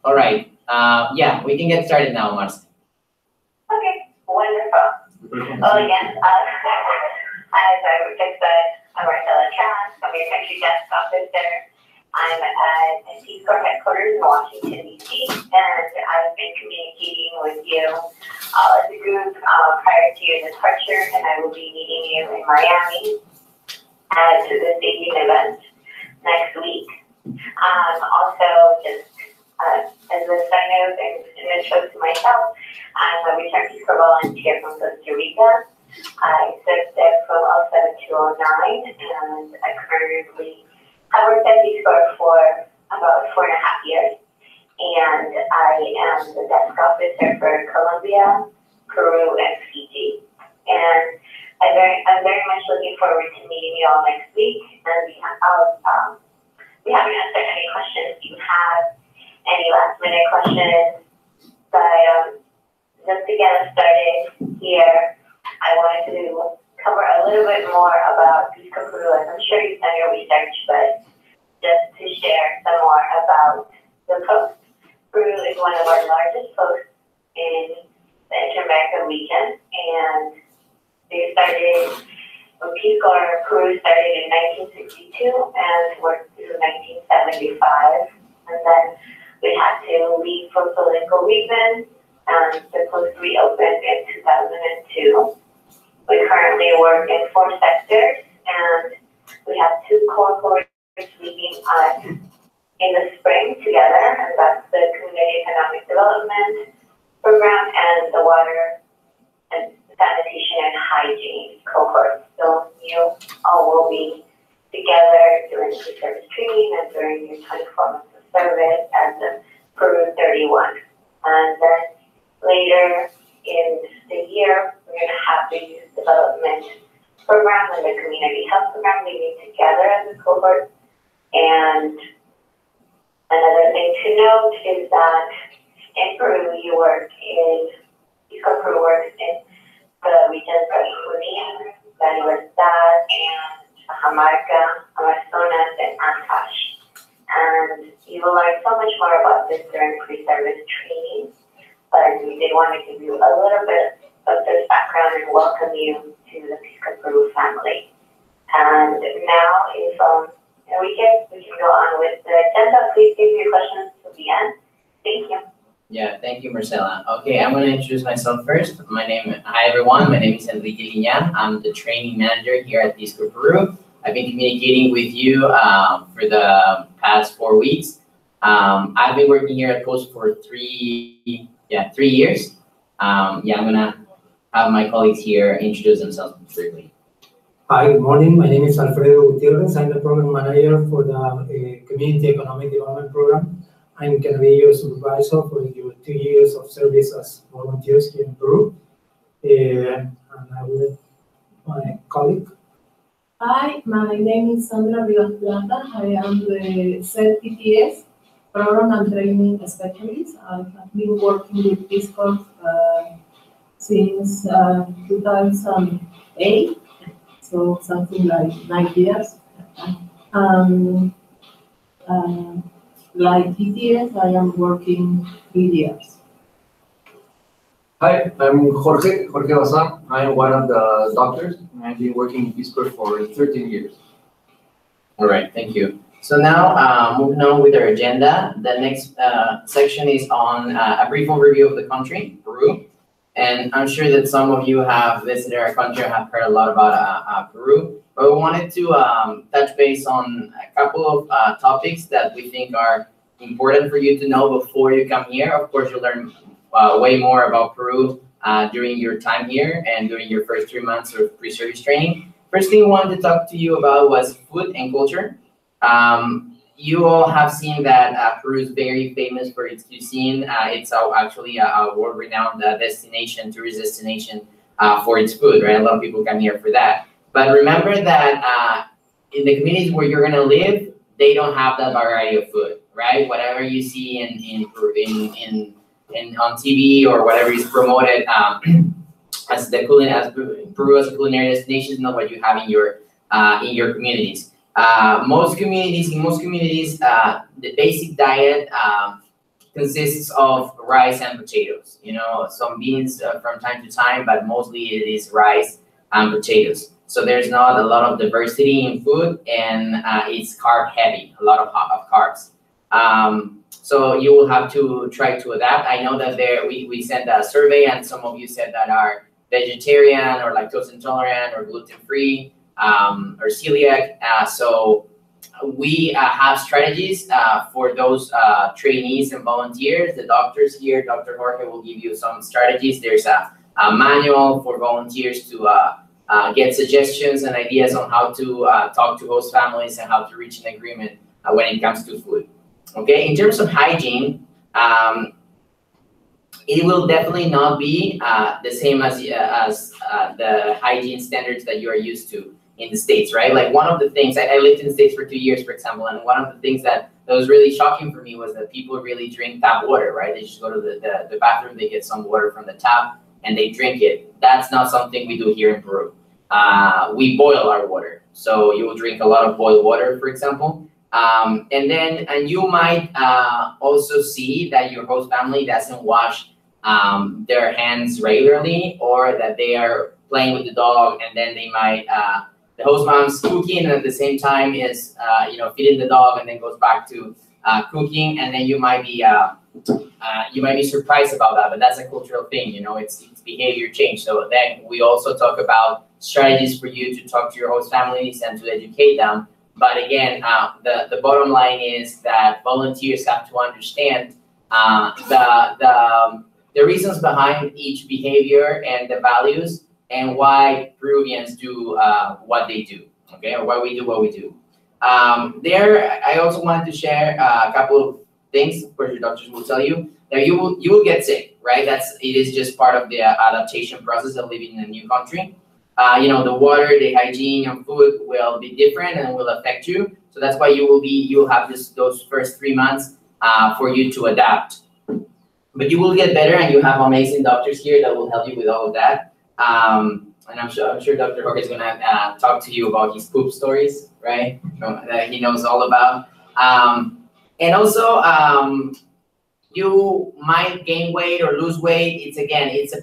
All right. Yeah, we can get started now, Marcia. Okay, wonderful. Well, again, as I just said, I'm Marcella Chan. I'm your country desk officer. I'm at Peace Corps headquarters in Washington, D.C., and I've been communicating with you as a group prior to your departure, and I will be meeting you in Miami at the stadium event next week. Also, just as a side note and an intro to myself, I'm a returned Peace Corps volunteer from Costa Rica. I served there from 07 to 09, and I currently I worked at Peace Corps for about 4.5 years, and I am the desk officer for Colombia, Peru, and Fiji. And I'm very much looking forward to meeting you all next week. And we haven't answered any questions you have, any last-minute questions. But just to get us started here, I wanted to cover a little bit more about Peace Corps Peru. I'm sure you've done your research, but just to share some more about the post. Peru is one of our largest posts in the Inter-American region, and they started, Peace Corps Peru started in 1962 and worked through 1975, and then we had to leave for political reasons, and the post reopened in 2002. We currently work in 4 sectors, and we have 2 cohorts meeting in the spring together, and that's the Community Economic Development Program and the Water and Sanitation and Hygiene cohort. So you all will be together during pre-service training and during your 24 months of service as the Peru 31. And then later in the year, we're going to have the Youth Development Program and the Community Health Program meeting together as a cohort. And another thing to note is that in Peru, you work in, Peace Corps Peru works in the regions of Junín, La Libertad, and Cajamarca, Amazonas, and Ancash. And you will learn so much more about this during pre-service training, but we did want to give you a little bit of this background and welcome you to the Peace Corps Peru family. And now, if we can go on with the agenda. Please give your questions to the end. Thank you. Yeah, thank you, Marcela. Okay, I'm going to introduce myself first. Hi everyone, my name is Enrique Liñán. I'm the training manager here at Peace Corps Peru. I've been communicating with you for the past 4 weeks. I've been working here at Post for 3 years. I'm going to have my colleagues here introduce themselves briefly. Hi, good morning. My name is Alfredo Gutierrez. I'm the program manager for the Community Economic Development Program. I'm going to be your supervisor for your 2 years of service as volunteers here in Peru. And I will my colleague. Hi, my name is Sandra Rivas Plata. I am the CETPTS Program and Training Specialist. I have been working with Peace Corps since 2008. So something like 9 years. Like DTS, I am working 3 years. Hi, I'm Jorge Bazan. I am one of the doctors, and I've been working in Peace Corps for 13 years. All right, thank you. So now, moving on with our agenda, the next section is on a brief overview of the country, Peru. And I'm sure that some of you have visited our country and have heard a lot about Peru. But we wanted to touch base on a couple of topics that we think are important for you to know before you come here. Of course, you'll learn way more about Peru during your time here and during your first 3 months of pre-service training. First thing we wanted to talk to you about was food and culture. You all have seen that Peru is very famous for its cuisine. It's actually a world-renowned destination, tourist destination for its food, right? A lot of people come here for that. But remember that in the communities where you're gonna live, they don't have that variety of food, right? Whatever you see on TV or whatever is promoted as Peru as a culinary destination is not what you have in your communities. In most communities, the basic diet consists of rice and potatoes. You know, some beans from time to time, but mostly it is rice and potatoes. So there's not a lot of diversity in food, and it's carb heavy, a lot of carbs. So you will have to try to adapt. I know that we sent a survey, and some of you said that are vegetarian or lactose intolerant or gluten-free or celiac. So we have strategies for those trainees and volunteers. The doctors here, Dr. Jorge will give you some strategies. There's a manual for volunteers to get suggestions and ideas on how to talk to host families and how to reach an agreement when it comes to food. Okay, in terms of hygiene, it will definitely not be the same as the hygiene standards that you are used to in the States, right? Like one of the things, I lived in the States for 2 years, for example, and one of the things that was really shocking for me was that people really drink tap water, right? They just go to the bathroom, they get some water from the tap, and they drink it. That's not something we do here in Peru. We boil our water. So you will drink a lot of boiled water, for example. And you might also see that your host family doesn't wash their hands regularly, or that they are playing with the dog, and then they might, the host mom's cooking and at the same time is, feeding the dog, and then goes back to cooking, and then you might be surprised about that, but that's a cultural thing, it's behavior change. So then we also talk about strategies for you to talk to your host families and to educate them. But again, the bottom line is that volunteers have to understand the reasons behind each behavior and the values, and why Peruvians do what they do, okay, or why we do what we do. I also wanted to share a couple of things. Of course, your doctors will tell you that you will get sick, right? It is just part of the adaptation process of living in a new country. The water, the hygiene, and food will be different and will affect you. So that's why you'll have those first 3 months for you to adapt. But you will get better, and you have amazing doctors here that will help you with all of that. And I'm sure Dr. Jorge is gonna talk to you about his poop stories, right? That he knows all about. And also, you might gain weight or lose weight. It's a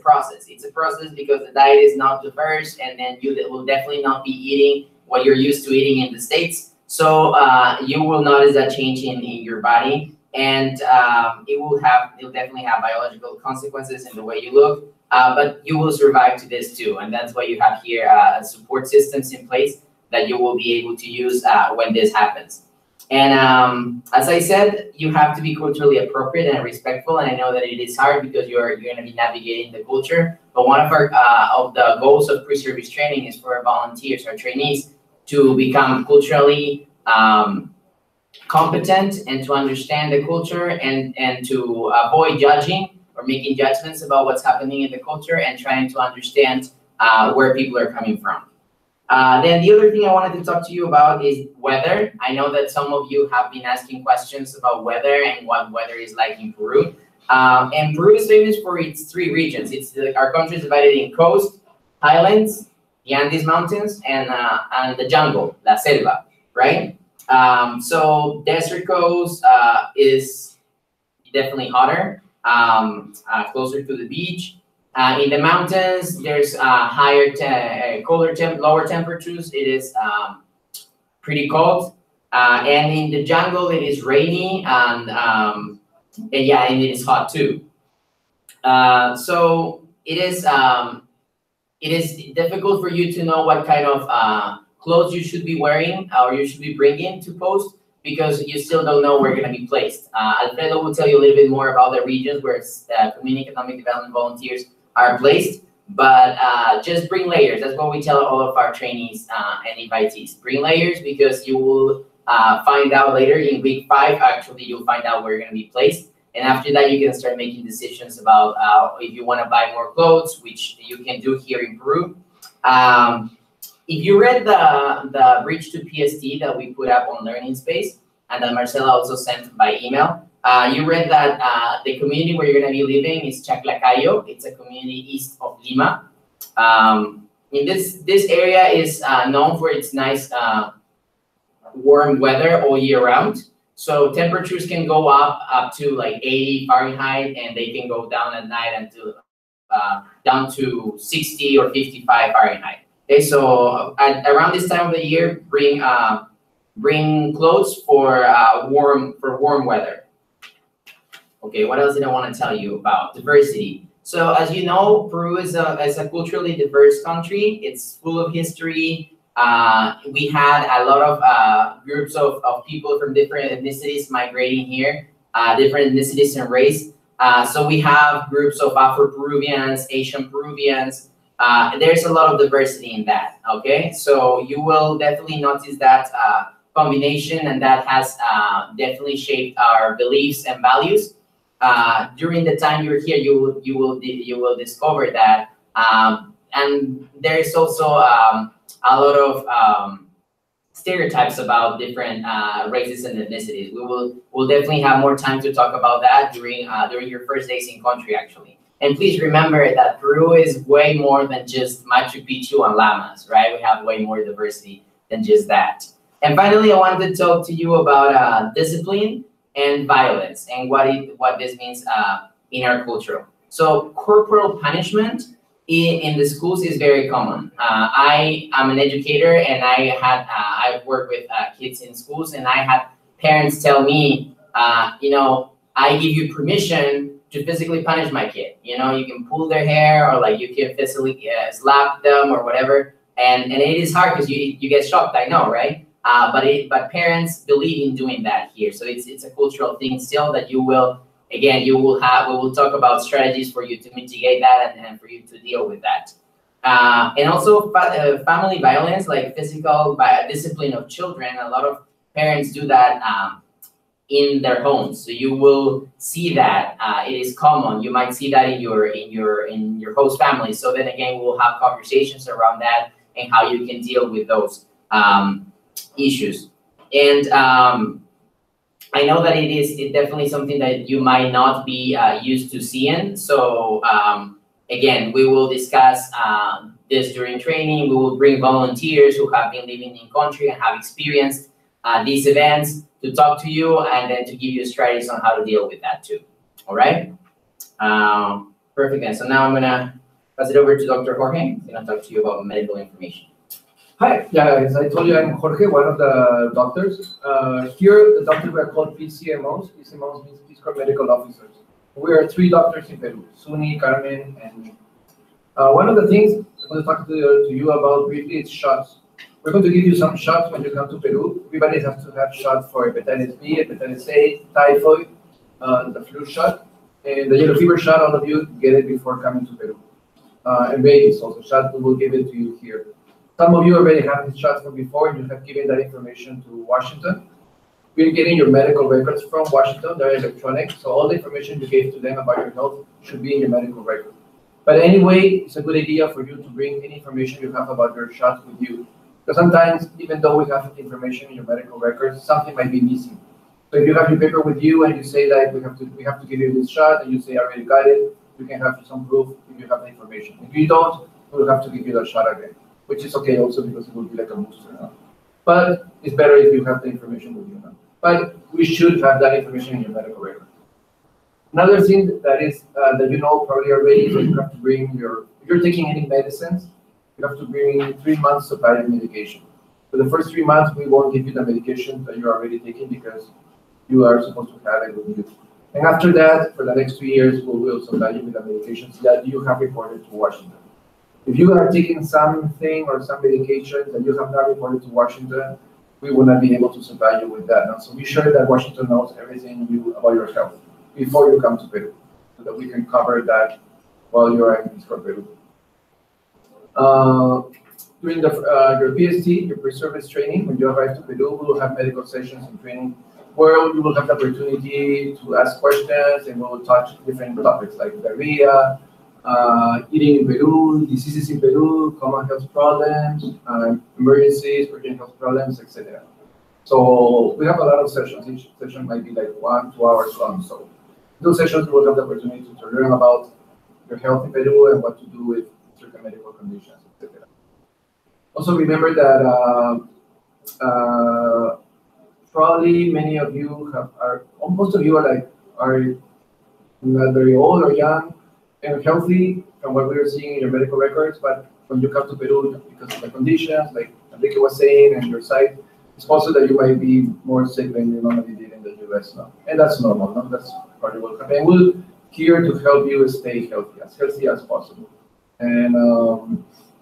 process. It's a process because the diet is not diverse, and then you will definitely not be eating what you're used to eating in the States. So you will notice that change in your body, and it'll definitely have biological consequences in the way you look. But you will survive to this too, and that's why you have here support systems in place that you will be able to use when this happens. And as I said, you have to be culturally appropriate and respectful. And I know that it is hard because you're going to be navigating the culture. But one of the goals of pre-service training is for our volunteers, our trainees, to become culturally competent and to understand the culture and to avoid judging or making judgments about what's happening in the culture, and trying to understand where people are coming from. Then the other thing I wanted to talk to you about is weather. I know that some of you have been asking questions about weather and what weather is like in Peru. And Peru is famous for its 3 regions. Our country is divided in coast, highlands, the Andes Mountains, and the jungle, la selva, right? So desert coast is definitely hotter, closer to the beach. In the mountains, there's lower temperatures. It is pretty cold. And in the jungle, it is rainy, and it is hot too. So it is difficult for you to know what kind of clothes you should be wearing or you should be bringing to post, because you still don't know where you're going to be placed. Alfredo will tell you a little bit more about the regions where community economic development volunteers are placed, but just bring layers. That's what we tell all of our trainees and invitees. Bring layers, because you will find out later in week 5, actually, you'll find out where you're going to be placed. And after that, you can start making decisions about if you want to buy more clothes, which you can do here in Peru. If you read the Bridge to PST that we put up on Learning Space, and that Marcela also sent by email, you read that the community where you're going to be living is Chaclacayo. It's a community east of Lima. In this area is known for its nice warm weather all year round. So temperatures can go up to like 80 Fahrenheit, and they can go down at night until down to 60 or 55 Fahrenheit. Okay, so around this time of the year, bring clothes for warm weather. Okay, what else did I want to tell you about diversity? So as you know, Peru is a culturally diverse country. It's full of history. We had a lot of groups of people from different ethnicities migrating here, different ethnicities and race. So we have groups of Afro-Peruvians, Asian Peruvians. There's a lot of diversity in that, okay? So you will definitely notice that combination, and that has definitely shaped our beliefs and values. During the time you're here, you will discover that. And there's also a lot of stereotypes about different races and ethnicities. We'll definitely have more time to talk about that during your first days in country, actually. And please remember that Peru is way more than just Machu Picchu and llamas, right? We have way more diversity than just that. And finally, I wanted to talk to you about discipline and violence and what this means in our culture. So corporal punishment in the schools is very common. I am an educator, and I've worked with kids in schools, and I had parents tell me, you know, I give you permission to physically punish my kid. You know, you can pull their hair, or like you can physically slap them or whatever. And it is hard because you get shocked, I know, right? But parents believe in doing that here. So it's a cultural thing still that you will, again, we will talk about strategies for you to mitigate that and for you to deal with that. And also family violence, like physical discipline of children. A lot of parents do that in their homes. So you will see that it is common. You might see that in your host family. So then again, we'll have conversations around that and how you can deal with those issues. And I know that it's definitely something that you might not be used to seeing. So again, we will discuss this during training. We will bring volunteers who have been living in country and have experienced these events to talk to you, and then to give you strategies on how to deal with that too. All right? Perfect. And so now I'm gonna pass it over to Dr. Jorge. He's gonna talk to you about medical information. Hi, yeah, as I told you, I'm Jorge, one of the doctors. Here, the doctors are called PCMOs. PCMOs means Peace Corps Medical Officers. We are 3 doctors in Peru, Suni, Carmen, and me. One of the things I'm going to talk to you about briefly is shots. We're going to give you some shots when you come to Peru. Everybody has to have shots for hepatitis B, hepatitis A, typhoid, the flu shot, and the yellow fever shot. All of you get it before coming to Peru. And rabies also shot. We will give it to you here. Some of you already have these shots from before, and you have given that information to Washington. We're getting your medical records from Washington. They're electronic, so all the information you gave to them about your health should be in your medical record. But anyway, it's a good idea for you to bring any information you have about your shots with you. Because sometimes, even though we have information in your medical records, something might be missing. So if you have your paper with you and you say that we have to give you this shot, and you say I already got it, you can have some proof if you have the information. If you don't, we'll have to give you the shot again, which is okay also because it will be like a booster now. But it's better if you have the information with you now. But we should have that information in your medical record. Another thing that is that you know probably already is that you have to bring if you're taking any medicines, you have to bring 3 months supply of medication. For the first 3 months, we won't give you the medication that you're already taking because you are supposed to have it with you. And after that, for the next 2 years, we will supply you with the medications that you have reported to Washington. If you are taking something or some medication that you have not reported to Washington, we will not be able to supply you with that. And so be sure that Washington knows everything about your health before you come to Peru, so that we can cover that while you are in Peace Corps Peru. During your PST, your pre-service training, when you arrive to Peru, we will have medical sessions and training where you will have the opportunity to ask questions, and we will touch different topics like diarrhea, eating in Peru, diseases in Peru, common health problems, emergencies, urgent health problems, etc. So we have a lot of sessions. Each session might be like 1 to 2 hours long. So those sessions will have the opportunity to learn about your health in Peru and what to do with certain medical conditions, etc. Also remember that probably many of you most of you are not very old or young and healthy from what we are seeing in your medical records, but when you come to Peru, because of the conditions, like Enrique was saying, and your site, it's possible that you might be more sick than you normally did in the US now. And that's normal, no? That's part of welcome. And we're here to help you stay healthy as possible. And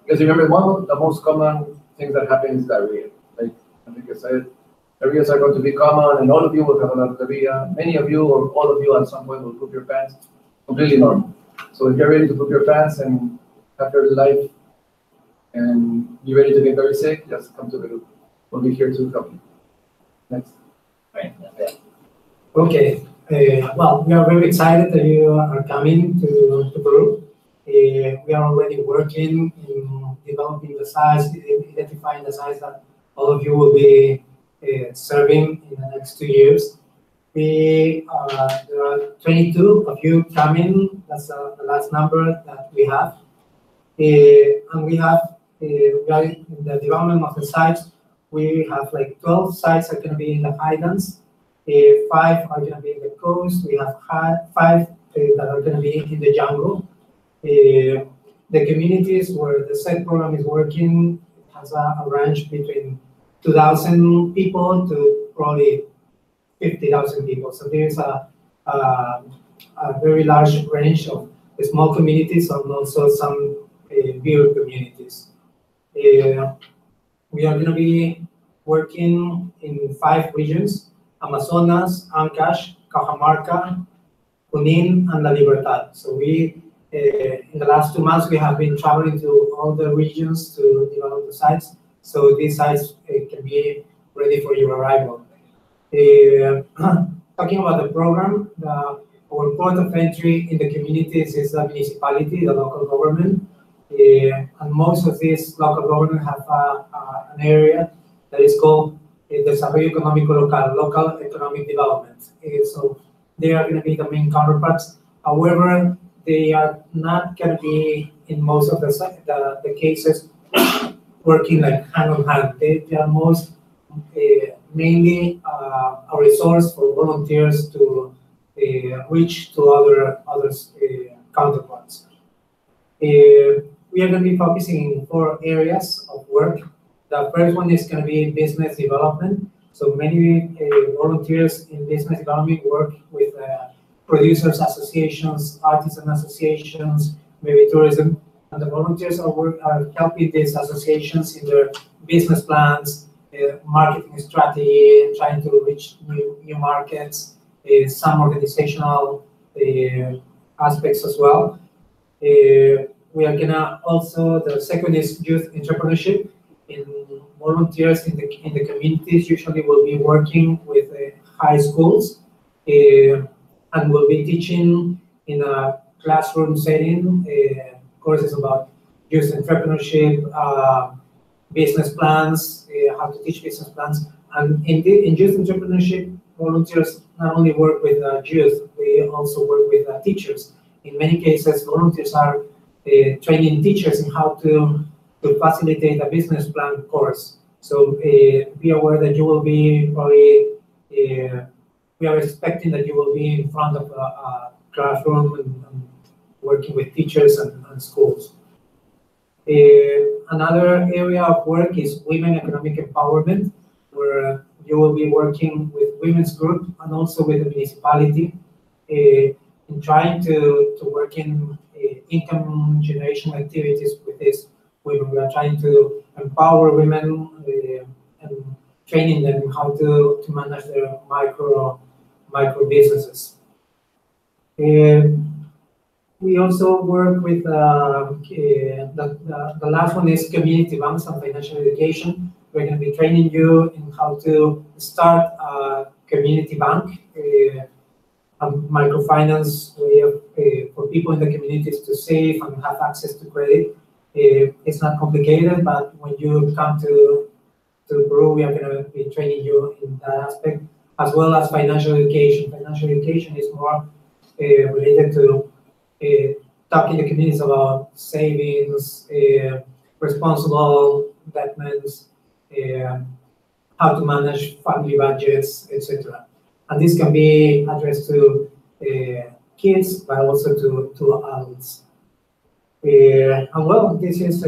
because remember, one of the most common things that happen is diarrhea. Like Enrique said, diarrheas are going to be common, and all of you will have a lot of diarrhea. Many of you, or all of you at some point, will poop your pants. Completely normal. So if you're ready to poop your pants and have your life, and you're ready to get very sick, just come to Peru. We'll be here to help you. Next. Right. Yeah. Okay. Well, we are very excited that you are coming to Peru. We are already working in developing the sites, identifying the sites that all of you will be serving in the next 2 years. There are 22 of you coming. That's the last number that we have. And we are in the development of the sites. We have like 12 sites are going to be in the highlands. 5 are going to be in the coast. We have 5 that are going to be in the jungle. The communities where the SET program is working has a range between 2,000 people to probably 50,000 people. So there's a very large range of small communities and also some bigger communities. We are going to be working in 5 regions: Amazonas, Ancash, Cajamarca, Junín, and La Libertad. So we, in the last 2 months, we have been traveling to all the regions to develop the sites. So these sites can be ready for your arrival. Talking about the program, our port of entry in the communities is the municipality, the local government. And most of these local governments have an area that is called Desarrollo Económico Local, local economic development. So they are going to be the main counterparts. However, they are not going to be, in most of the cases, working like hand in hand. They are mainly a resource for volunteers to reach to other counterparts. We are going to be focusing in 4 areas of work. The first one is going to be business development. So many volunteers in business development work with producers associations, artisan associations, maybe tourism. And the volunteers are helping these associations in their business plans, marketing strategy, trying to reach new markets, some organizational aspects as well. We are gonna also, the second is youth entrepreneurship. Volunteers in the communities usually will be working with high schools and will be teaching in a classroom setting courses about youth entrepreneurship, business plans, how to teach business plans. And in youth entrepreneurship, volunteers not only work with youth, we also work with teachers. In many cases, volunteers are training teachers in how to facilitate a business plan course. So be aware that you will be probably, we are expecting that you will be in front of a classroom and working with teachers and schools. Another area of work is women economic empowerment, where you will be working with women's group and also with the municipality in trying to work in income generation activities with these women. We are trying to empower women and training them how to manage their micro businesses. We also work with the last one is community banks and financial education. We're going to be training you in how to start a community bank, a microfinance way for people in the communities to save and have access to credit. It's not complicated, but when you come to Peru, we are going to be training you in that aspect, as well as financial education. Financial education is more related to talking to communities about savings, responsible investments, how to manage family budgets, etc. And this can be addressed to kids, but also to adults. And well, this is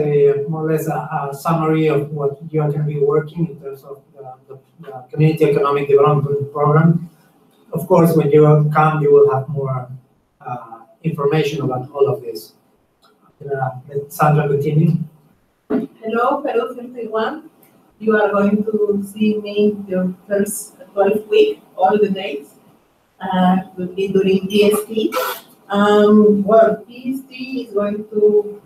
more or less a summary of what you are going to be working in terms of the Community Economic Development Program. Of course, when you come, you will have more information about all of this. Let Sandra continue. Hello, Peru 31. You are going to see me your first 12 week, all the days, will be during PST. Well, PST is going to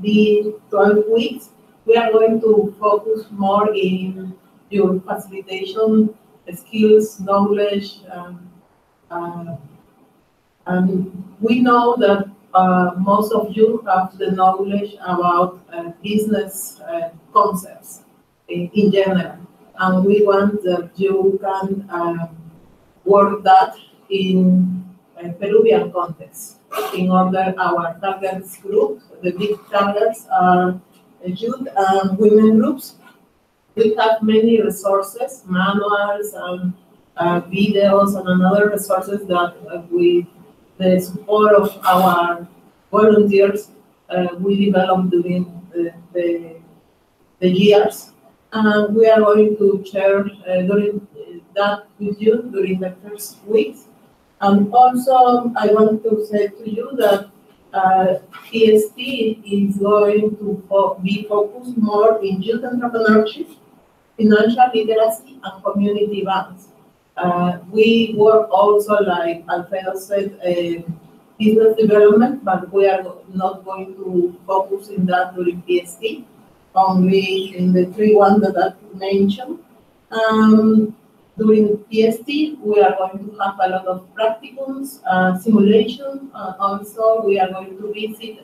be 12 weeks. We are going to focus more in your facilitation skills, knowledge, and we know that most of you have the knowledge about business concepts in general, and we want that you can work that in a Peruvian context. In order, our target group, the big targets are youth and women groups. We have many resources, manuals, and videos, and other resources that with the support of our volunteers, we developed during the years. And we are going to share during that with you during the first weeks. And also, I want to say to you that PST is going to be focused more in youth entrepreneurship, financial literacy, and community banks. We work also, like Alfredo said, business development, but we are not going to focus in that during PST, only in the 3-1 that I mentioned. During PST, we are going to have a lot of practicums, simulation. Also, we are going to visit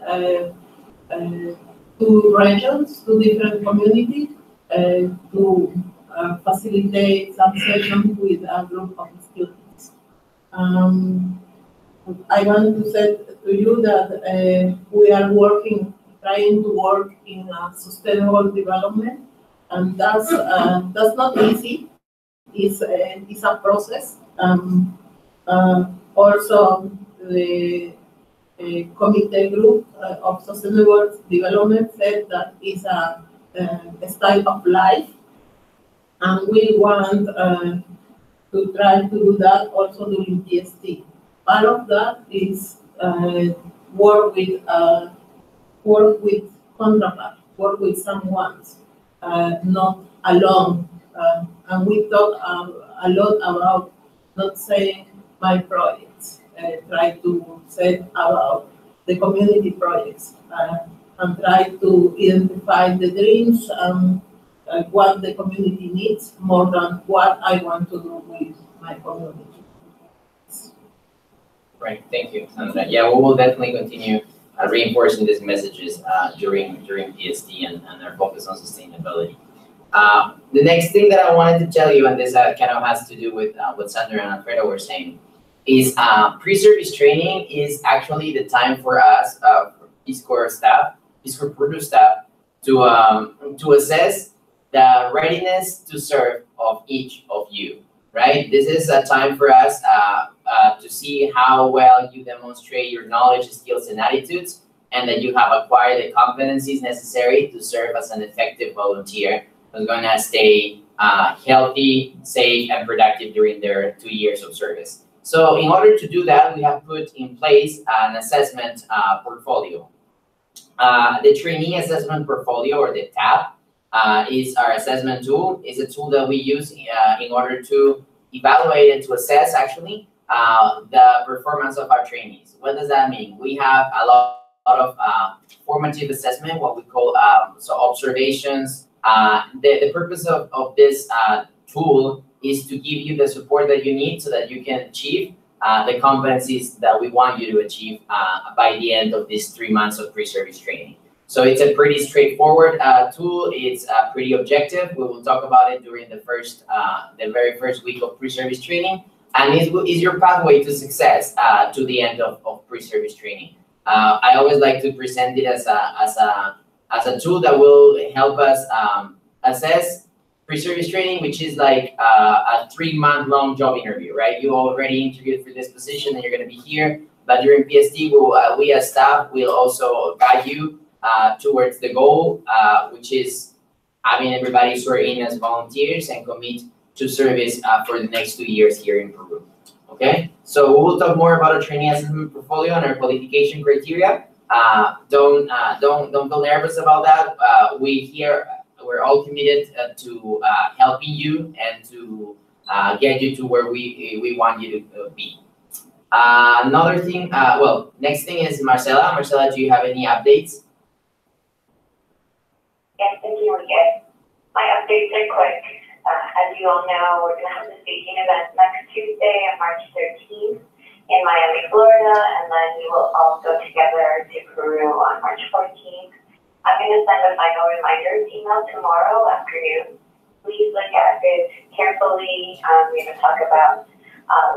2 regions, 2 different communities, to facilitate some sessions with a group of students. I want to say to you that we are trying to work in sustainable development, and that's not easy. It's a process. Also, the committee group of sustainable development said that it's a style of life, and we want to try to do that also during PST. Part of that is work with counterpart, work with someone, not alone. And we talk a lot about not saying my projects, try to say about the community projects, and try to identify the dreams and what the community needs more than what I want to do with my community. Right, thank you, Sandra. Yeah, we will definitely continue reinforcing these messages during PST and our focus on sustainability. The next thing that I wanted to tell you, and this kind of has to do with what Sandra and Alfredo were saying, is pre-service training is actually the time for us, Peace Corps staff, Peace Corps Peru staff, to assess the readiness to serve of each of you, right? This is a time for us to see how well you demonstrate your knowledge, skills, and attitudes, and that you have acquired the competencies necessary to serve as an effective volunteer who's going to stay healthy, safe, and productive during their 2 years of service. So in order to do that, we have put in place an assessment portfolio. The Trainee Assessment Portfolio, or the TAP, is our assessment tool. It's a tool that we use in order to evaluate and to assess, actually, the performance of our trainees. What does that mean? We have a lot of formative assessment, what we call observations. The purpose of this tool is to give you the support that you need so that you can achieve the competencies that we want you to achieve by the end of these 3 months of pre-service training. So it's a pretty straightforward tool. It's pretty objective. We will talk about it during the very first week of pre-service training. and is your pathway to success to the end of pre-service training. I always like to present it as a tool that will help us assess pre-service training, which is like a 3-month-long job interview, right? You already interviewed for this position and you're going to be here, but during PST, we as staff will also guide you towards the goal, which is having everybody sort in as volunteers and commit to service for the next 2 years here in Peru. Okay, so we will talk more about our trainee assessment portfolio and our qualification criteria. Don't feel nervous about that. We're all committed to helping you and to get you to where we want you to be. Another thing, next thing is Marcela. Marcela, do you have any updates? Yes, thank you again. My updates are quick. As you all know, we're going to have the staging event next Tuesday on March 13th in Miami, Florida, and then we will all go together to Peru on March 14th. I'm going to send a final reminders email tomorrow afternoon. Please look at it carefully. We're going to talk about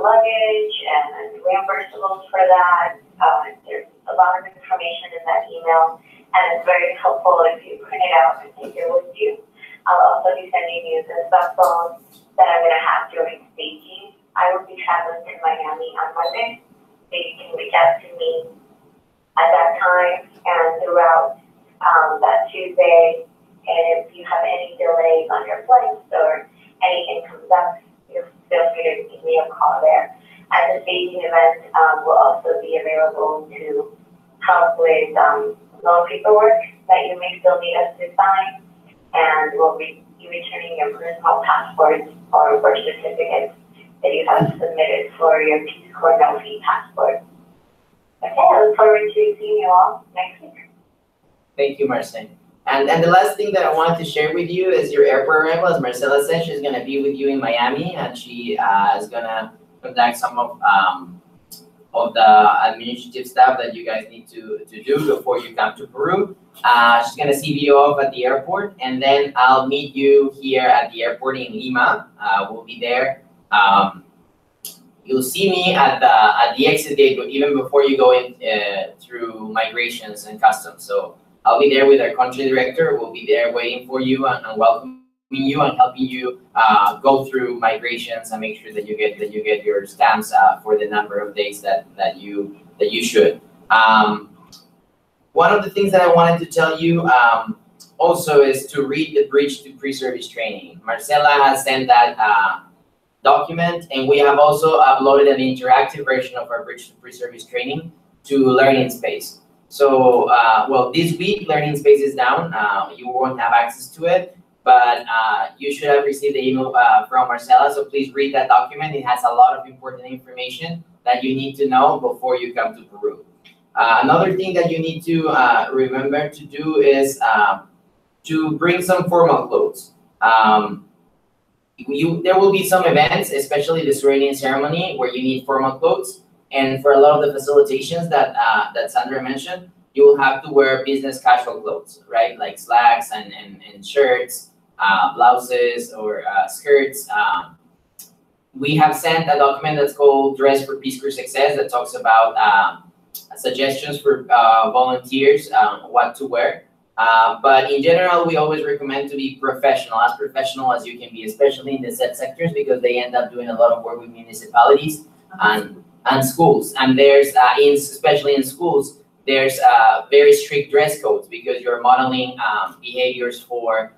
luggage and reimbursables for that. There's a lot of information in that email, and it's very helpful if you print it out and take it with you. I'll also be sending you the cell phone that I'm going to have during staging. I will be traveling to Miami on Monday, so you can reach out to me at that time and throughout that Tuesday. And if you have any delays on your flights or anything comes up, you feel free to give me a call there. And the staging event will also be available to help with loan paperwork that you may still need us to sign. And we'll be returning your personal passports or birth certificates that you have submitted for your Peace Corps no-fee passport. Okay, I look forward to seeing you all next week. Thank you, Marcel. And the last thing that I wanted to share with you is your airport arrival. As Marcela said, she's going to be with you in Miami, and she is going to contact some of the administrative stuff that you guys need to do before you come to Peru. She's going to see you off at the airport, and then I'll meet you here at the airport in Lima. We'll be there. You'll see me at the exit gate, but even before you go in through migrations and customs. So I'll be there with our country director. We'll be there waiting for you and welcoming you and helping you go through migrations and make sure that you get your stamps for the number of days that you should. One of the things that I wanted to tell you also is to read the Bridge to Pre-Service Training. Marcela has sent that document, and we have also uploaded an interactive version of our Bridge to Pre-Service Training to Learning Space. So, this week Learning Space is down. You won't have access to it, but you should have received the email from Marcela, so please read that document. It has a lot of important information that you need to know before you come to Peru. Another thing that you need to remember to do is to bring some formal clothes. There will be some events, especially the swearing-in ceremony, where you need formal clothes. And for a lot of the facilitations that Sandra mentioned, you will have to wear business casual clothes, right? Like slacks and shirts, blouses or skirts. We have sent a document that's called Dress for Peace Corps Success that talks about suggestions for volunteers what to wear. But in general, we always recommend to be professional as you can be, especially in the set sectors, because they end up doing a lot of work with municipalities and schools. And there's, especially in schools, there's very strict dress codes because you're modeling behaviors for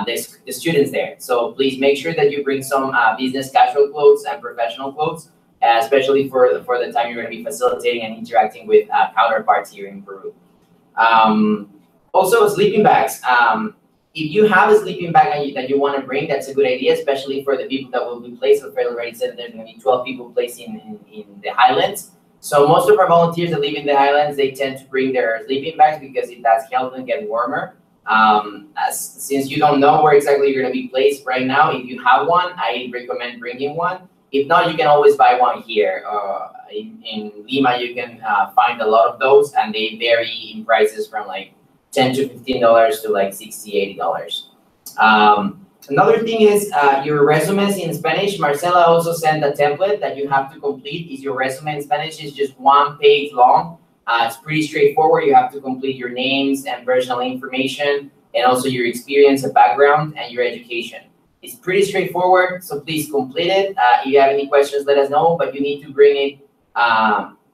the students there. So please make sure that you bring some business casual clothes and professional clothes, especially for the time you're going to be facilitating and interacting with counterparts here in Peru. Also, sleeping bags. If you have a sleeping bag that you want to bring, that's a good idea, especially for the people that will be placed. So Fred already said there's going to be 12 people placed in the highlands. So most of our volunteers that live in the highlands, they tend to bring their sleeping bags because it does help them get warmer. Since you don't know where exactly you're going to be placed right now, if you have one, I recommend bringing one. If not, you can always buy one here. In Lima, you can find a lot of those, and they vary in prices from like $10 to $15 to like $60, $80. Another thing is your resumes in Spanish. Marcela also sent a template that you have to complete. Is your resume in Spanish is just 1 page long. It's pretty straightforward. You have to complete your names and personal information, and also your experience and background and your education. It's pretty straightforward, so please complete it. If you have any questions, let us know, but you need to bring it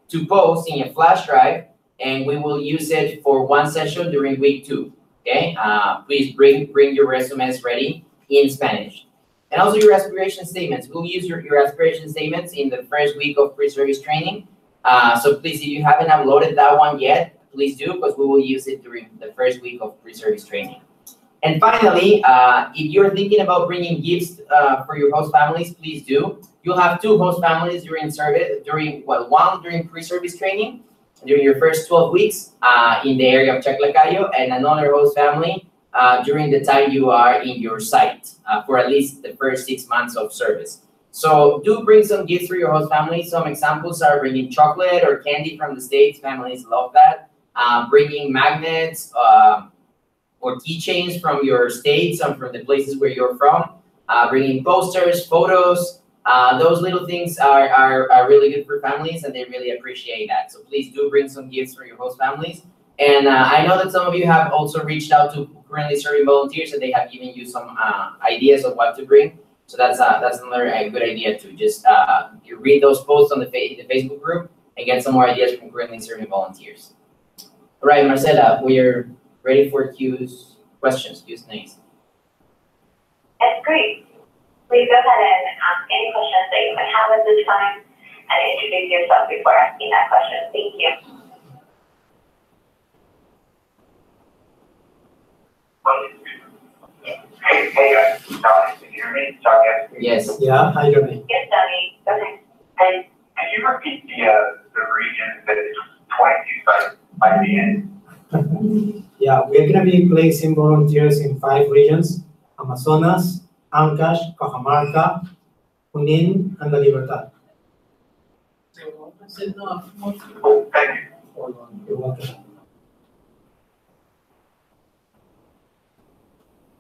to post in a flash drive, and we will use it for 1 session during week 2, okay? Please bring your resumes ready in Spanish. And also your aspiration statements. We'll use your aspiration statements in the first week of pre-service training. So please, if you haven't uploaded that one yet, please do, because we will use it during the first week of pre-service training. And finally, if you're thinking about bringing gifts for your host families, please do. You'll have 2 host families during one during pre-service training, during your first 12 weeks in the area of Chaclacayo, and another host family during the time you are in your site for at least the first 6 months of service. So do bring some gifts for your host family. Some examples are bringing chocolate or candy from the States. Families love that. Bringing magnets or keychains from your states and from the places where you're from. Bringing posters, photos. Those little things are really good for families, and they really appreciate that. So please do bring some gifts for your host families. And I know that some of you have also reached out to currently serving volunteers, and they have given you some ideas of what to bring. So that's another good idea to just you read those posts on the Facebook group and get some more ideas from currently serving volunteers. All right, Marcela, we're ready for questions, Q&As. That's great. Please go ahead and ask any questions that you might have at this time and introduce yourself before asking that question. Thank you. Hey guys, Johnny, can you hear me? Johnny? Yes. Yeah, hi, Johnny. Yes, Johnny. Go ahead. Hey, can you repeat the region that is 22 sites by the end? Yeah, we're going to be placing volunteers in 5 regions: Amazonas, Ancash, Cajamarca, Junín, and La Libertad. Thank you. You're welcome.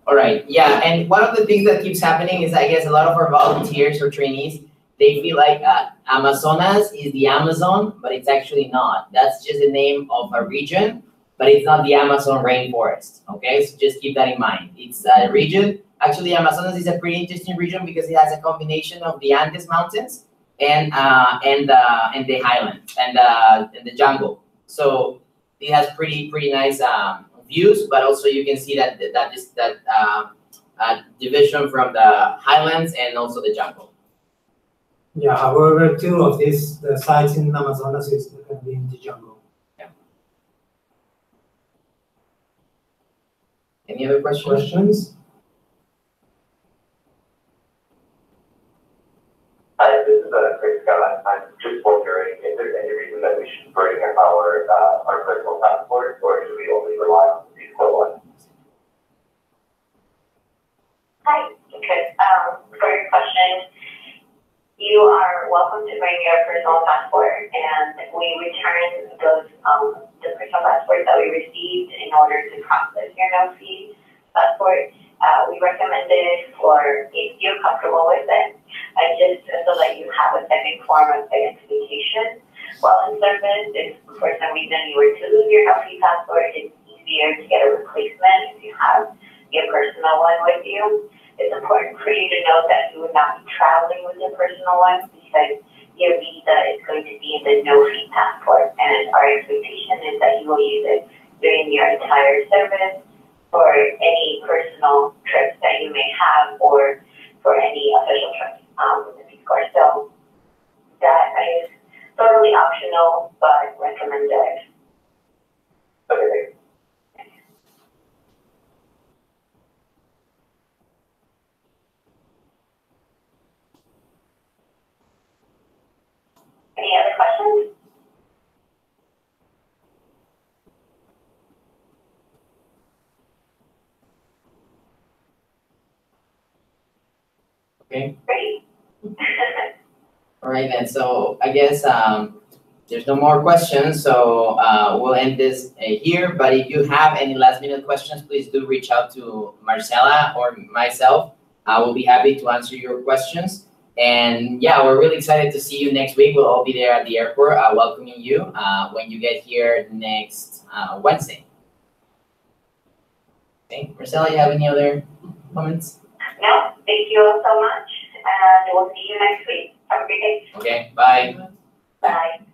All right, yeah, and one of the things that keeps happening is, I guess, a lot of our volunteers or trainees, they feel like Amazonas is the Amazon, but it's actually not. That's just the name of a region, but it's not the Amazon rainforest, okay? So just keep that in mind. It's a region. Actually, Amazonas is a pretty interesting region because it has a combination of the Andes Mountains and the highlands and the jungle. So it has pretty nice views, but also you can see that division from the highlands and also the jungle. Yeah, however, 2 of these sites in Amazonas is going to be in the jungle. Yeah. Any other questions? Questions? Hi, this is Chris Scott. I'm just wondering if there's any reason that we should bring our personal passport, or should we only rely on the physical one? Hi, Chris. For your question, you are welcome to bring your personal passport, and we return those the personal passport that we received in order to process your no-fee passport. We recommend it if you're comfortable with it, and just so that you have a second form of identification while in service. If for some reason you were to lose your no-fee passport, it's easier to get a replacement if you have your personal one with you. It's important for you to know that you would not be traveling with your personal one because your visa is going to be in the no-fee passport, and our expectation is that you will use it during your entire service for any personal trips that you may have or for any official trips with the Peace Corps. So that is totally optional, but recommended. Okay. Any other questions? Okay. Great. All right then. So I guess there's no more questions, so we'll end this here. But if you have any last minute questions, please do reach out to Marcela or myself. I will be happy to answer your questions. And yeah, we're really excited to see you next week. We'll all be there at the airport welcoming you when you get here next Wednesday. Okay, Marcela, you have any other comments? No, thank you all so much, and we'll see you next week. Have a great day. Okay, bye. Bye.